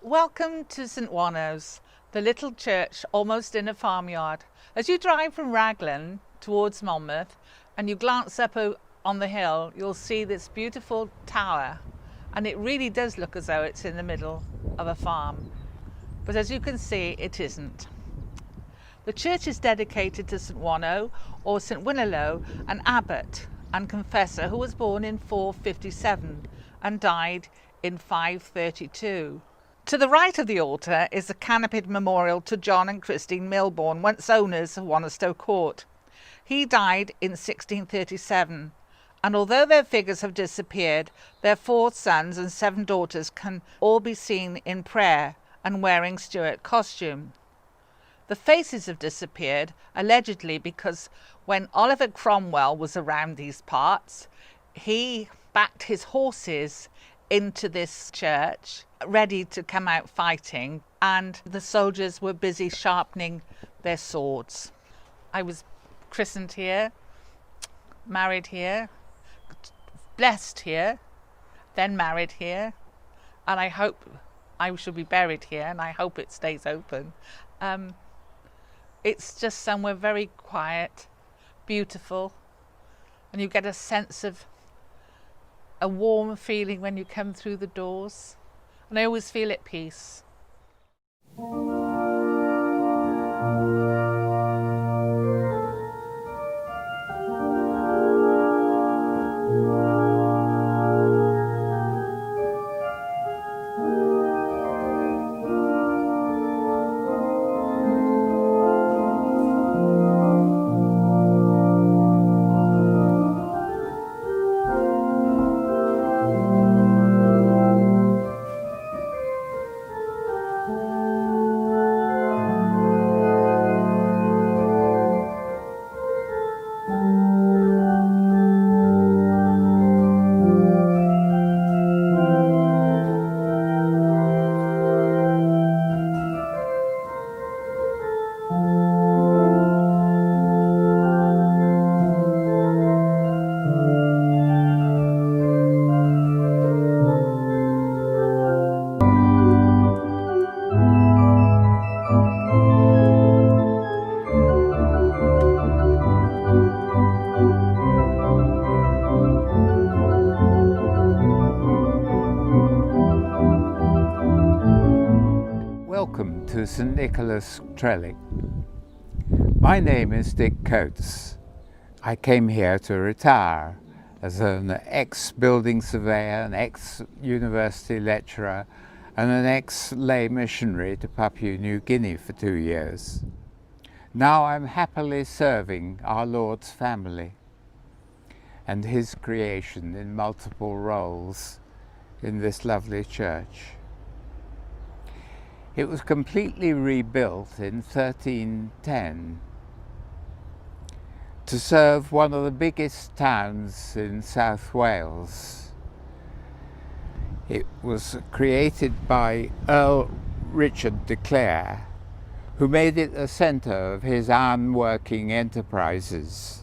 Welcome to St Wanno's, the little church almost in a farmyard. As you drive from Raglan towards Monmouth and you glance up on the hill, you'll see this beautiful tower, and it really does look as though it's in the middle of a farm. But as you can see, it isn't. The church is dedicated to St Wanno, or St Winillo, an abbot and confessor who was born in 457 and died in 532. To the right of the altar is a canopied memorial to John and Christine Milbourne, once owners of Wanstow Court. He died in 1637, and although their figures have disappeared, their 4 sons and 7 daughters can all be seen in prayer and wearing Stuart costume. The faces have disappeared, allegedly because when Oliver Cromwell was around these parts, he backed his horses into this church, ready to come out fighting, and the soldiers were busy sharpening their swords. I was christened here, married here, blessed here, then married here, and I hope I shall be buried here, and I hope it stays open. It's just somewhere very quiet, beautiful, and you get a sense of a warm feeling when you come through the doors, and I always feel at peace. Welcome to St Nicholas Trellick. My name is Dick Coates. I came here to retire as an ex-building surveyor, an ex-university lecturer and an ex-lay missionary to Papua New Guinea for 2 years. Now I'm happily serving our Lord's family and His creation in multiple roles in this lovely church. It was completely rebuilt in 1310 to serve one of the biggest towns in South Wales. It was created by Earl Richard de Clare, who made it a centre of his ironworking enterprises.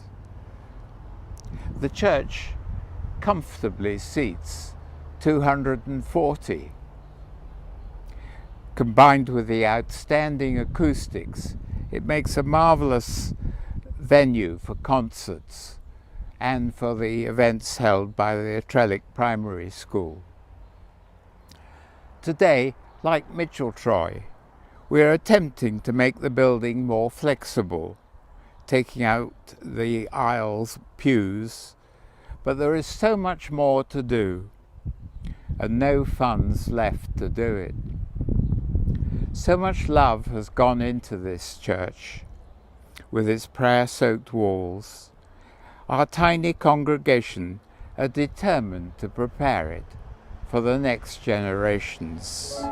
The church comfortably seats 240. Combined with the outstanding acoustics, it makes a marvellous venue for concerts and for the events held by the Trellick Primary School. Today, like Micheltroy, we are attempting to make the building more flexible, taking out the aisles, pews, but there is so much more to do and no funds left to do it. So much love has gone into this church, with its prayer-soaked walls. Our tiny congregation are determined to prepare it for the next generations.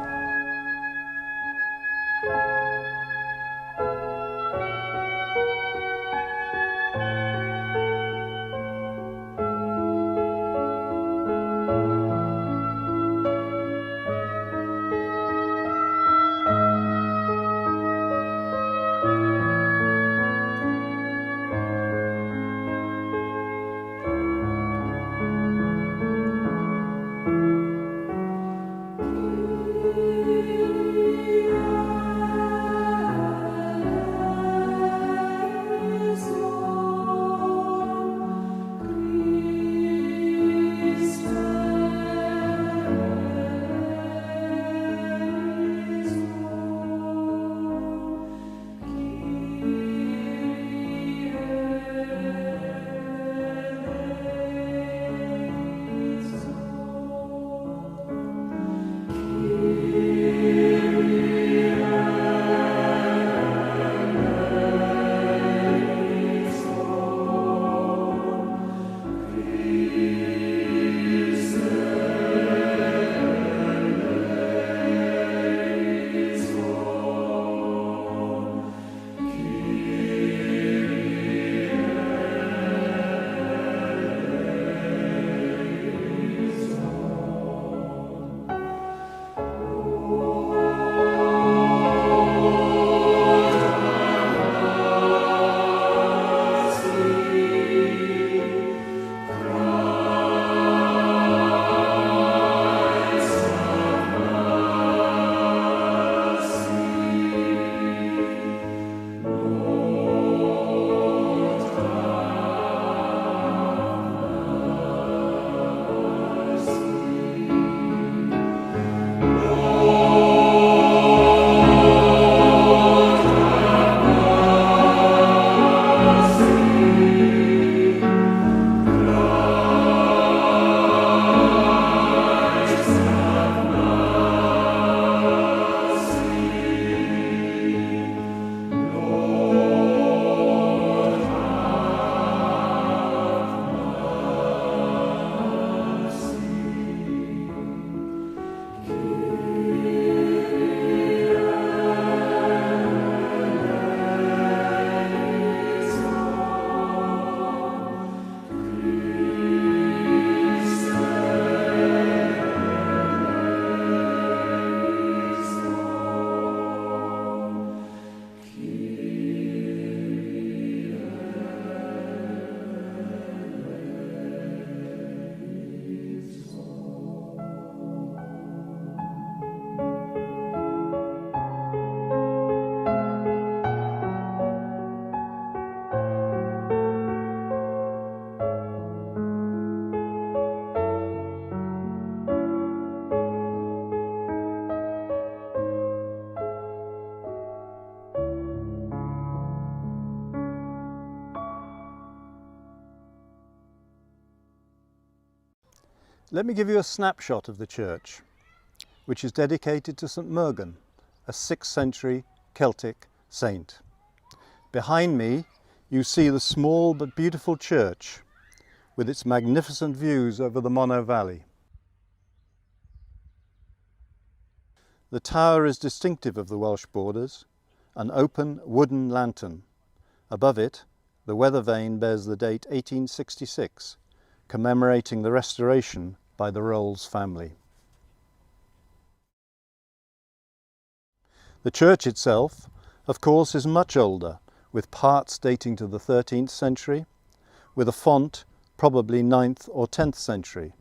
Let me give you a snapshot of the church, which is dedicated to St Murgan, a 6th century Celtic saint. Behind me you see the small but beautiful church with its magnificent views over the Monnow Valley. The tower is distinctive of the Welsh borders, an open wooden lantern. Above it, the weather vane bears the date 1866, commemorating the restoration by the Rolls family. The church itself, of course, is much older, with parts dating to the 13th century, with a font probably 9th or 10th century.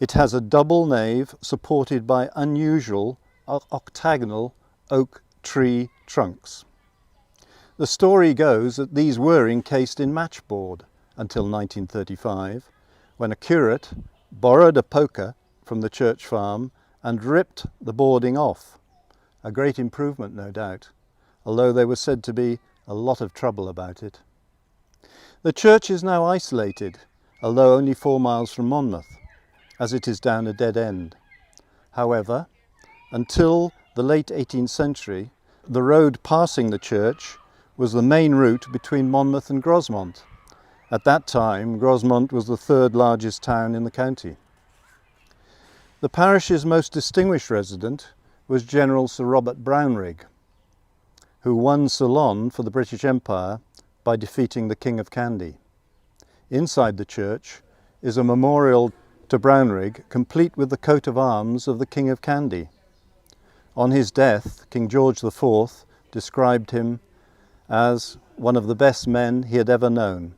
It has a double nave supported by unusual octagonal oak tree trunks. The story goes that these were encased in matchboard until 1935, when a curate borrowed a poker from the church farm and ripped the boarding off. A great improvement, no doubt, although there was said to be a lot of trouble about it. The church is now isolated, although only 4 miles from Monmouth, as it is down a dead end. However, until the late 18th century, the road passing the church was the main route between Monmouth and Grosmont. At that time, Grosmont was the 3rd largest town in the county. The parish's most distinguished resident was General Sir Robert Brownrigg, who won Ceylon for the British Empire by defeating the King of Kandy. Inside the church is a memorial to Brownrigg, complete with the coat of arms of the King of Kandy. On his death, King George IV described him as one of the best men he had ever known.